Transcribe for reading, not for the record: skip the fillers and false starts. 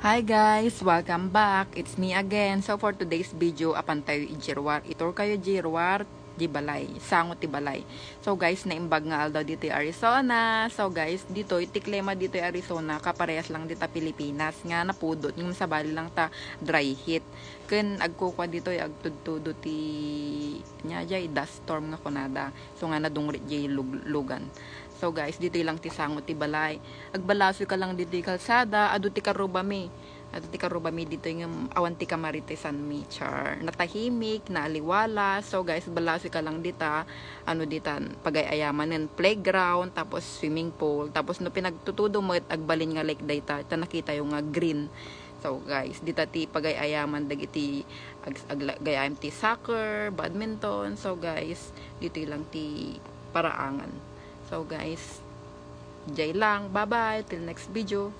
Hi guys! Welcome back! It's me again. So for today's video, apan tayo i-jirwar. Itor kayo jirwar, di balay. Sangot ti balay. So guys, naimbag nga aldaw dito yung Arizona. So guys, dito, itiklema dito yung Arizona, kaparehas lang dito Pilipinas. Nga napudot, yung sa bali lang ta dry heat. Kun agkukwa dito yung agtudtudo ti nya jay dust storm nga kunada. So nga nadungrit jay lugan. So guys, dito lang ti sangot ti balay. Agbalaso ka lang dito kalsada, adu ti karubami. Adu ti karubami dito yung awan ti kamaritesan mi char. Natahimik, naaliwala. So guys, balaso ka lang dita, ano dita, pagayayaman ng playground, tapos swimming pool, tapos no pinagtutudo mo agbalin nga like data, ta nakita yung nga green. So guys, dita ti pagayayaman dagiti gayam ti soccer, badminton. So guys, dito lang ti paraangan. So guys, jay lang. Bye-bye. Till next video.